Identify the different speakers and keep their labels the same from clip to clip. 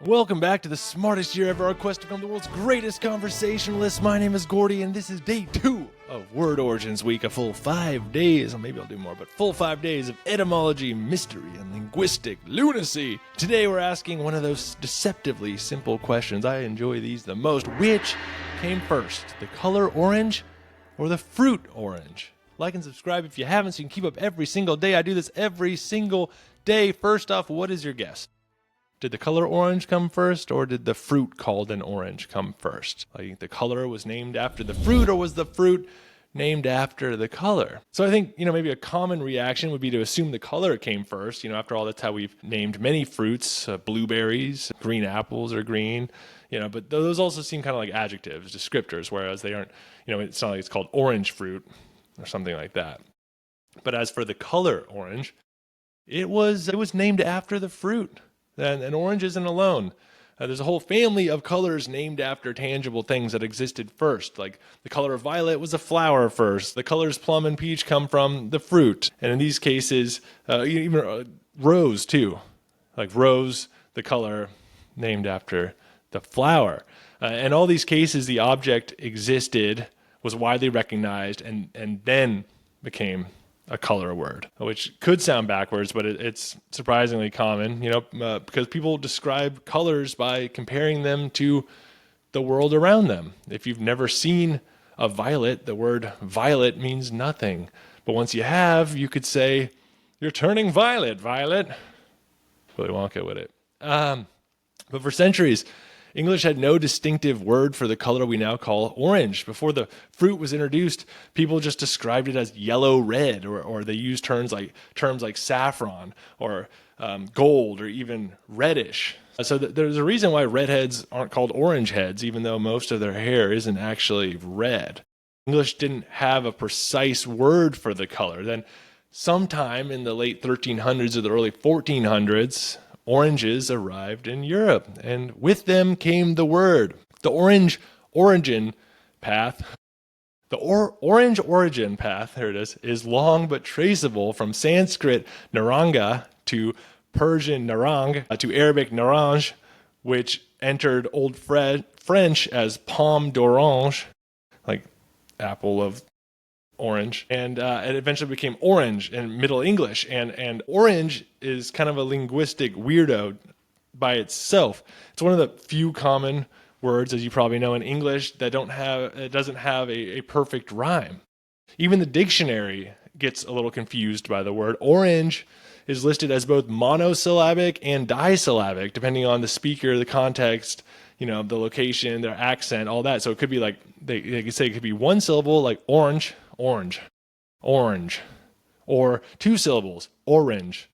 Speaker 1: Welcome back to the smartest year ever, our quest to become the world's greatest conversationalist. My name is Gordy, and this is day 2 of Word Origins Week, a full 5 days, or maybe I'll do more, but full 5 days of etymology, mystery, and linguistic lunacy. Today we're asking one of those deceptively simple questions. I enjoy these the most. Which came first, the color orange or the fruit orange? Like and subscribe if you haven't so you can keep up every single day. I do this every single day. First off, what is your guess? Did the color orange come first, or did the fruit called an orange come first? Like the color was named after the fruit, or was the fruit named after the color? So I think, maybe a common reaction would be to assume the color came first. After all, that's how we've named many fruits, blueberries, green apples are green, but those also seem kind of like adjectives, descriptors, whereas they aren't, it's not like it's called orange fruit or something like that. But as for the color orange, it was named after the fruit. And orange isn't alone. There's a whole family of colors named after tangible things that existed first. Like the color of violet was a flower first. The colors plum and peach come from the fruit. And in these cases, even rose too. Like rose, the color named after the flower. In all these cases, the object existed, was widely recognized, and then became a color word, which could sound backwards, but it's surprisingly common, because people describe colors by comparing them to the world around them. If you've never seen a violet, the word violet means nothing. But once you have, you could say, "You're turning violet, Violet." Willy Wonka with it. But for centuries, English had no distinctive word for the color we now call orange. Before the fruit was introduced, people just described it as yellow-red, or they used terms like saffron or gold or even reddish. So there's a reason why redheads aren't called orangeheads, even though most of their hair isn't actually red. English didn't have a precise word for the color. Then sometime in the late 1300s or the early 1400s, oranges arrived in Europe, and with them came the word. The orange origin path, orange origin path, there it is long but traceable from Sanskrit naranga to Persian narang to Arabic naranj, which entered Old French as pomme d'orange, like apple of orange, and it eventually became orange in Middle English, and orange is kind of a linguistic weirdo by itself. It's one of the few common words, as you probably know, in English that doesn't have a perfect rhyme. Even the dictionary gets a little confused by the word. Orange is listed as both monosyllabic and disyllabic, depending on the speaker, the context, the location, their accent, all that. So it could be like, they could say it could be one syllable, like orange, orange, orange, or 2 syllables, orange.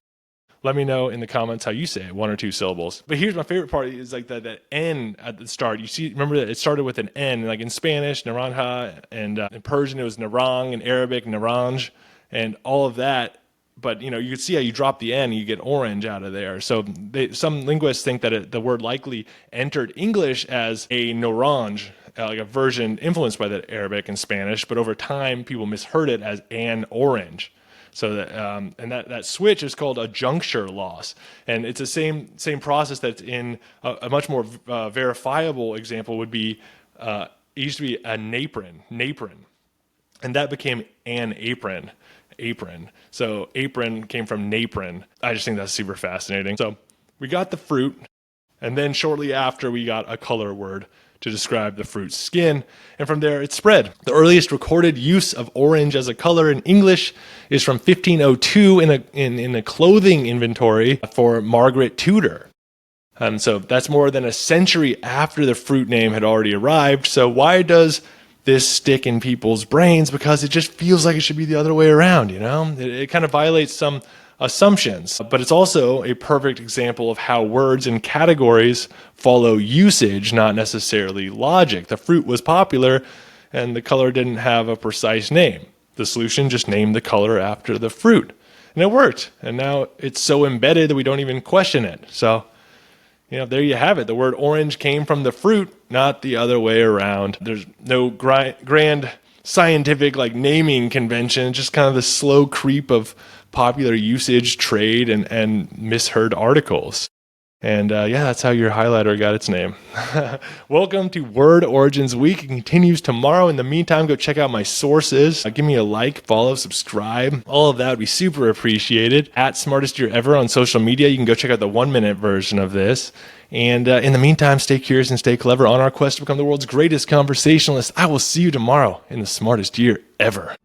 Speaker 1: Let me know in the comments how you say it, 1 or 2 syllables. But here's my favorite part is like that N at the start. Remember that it started with an N, like in Spanish, naranja, and in Persian it was narang, in Arabic, naranj, and all of that. But you could see how you drop the N, you get orange out of there. So some linguists think that the word likely entered English as a norange, like a version influenced by the Arabic and Spanish. But over time, people misheard it as an orange. So that switch is called a juncture loss, and it's the same process that's in a much more verifiable example would be it used to be a napron, and that became an apron. So apron came from napron. I just think that's super fascinating. So we got the fruit, and then shortly after we got a color word to describe the fruit's skin, and from there it spread. The earliest recorded use of orange as a color in English is from 1502 in a clothing inventory for Margaret Tudor. So that's more than a century after the fruit name had already arrived. So why does this stick in people's brains? Because it just feels like it should be the other way around, It kind of violates some assumptions, but it's also a perfect example of how words and categories follow usage, not necessarily logic. The fruit was popular, and the color didn't have a precise name. The solution just named the color after the fruit, and it worked. And now it's so embedded that we don't even question it. So there you have it. The word orange came from the fruit, not the other way around. There's no grand scientific naming convention, just kind of the slow creep of popular usage, trade, and misheard articles. And yeah, that's how your highlighter got its name. Welcome to Word Origins Week. It continues tomorrow. In the meantime, go check out my sources. Give me a like, follow, subscribe. All of that would be super appreciated. At Smartest Year Ever on social media. You can go check out the 1-minute version of this. And in the meantime, stay curious and stay clever on our quest to become the world's greatest conversationalist. I will see you tomorrow in the Smartest Year Ever.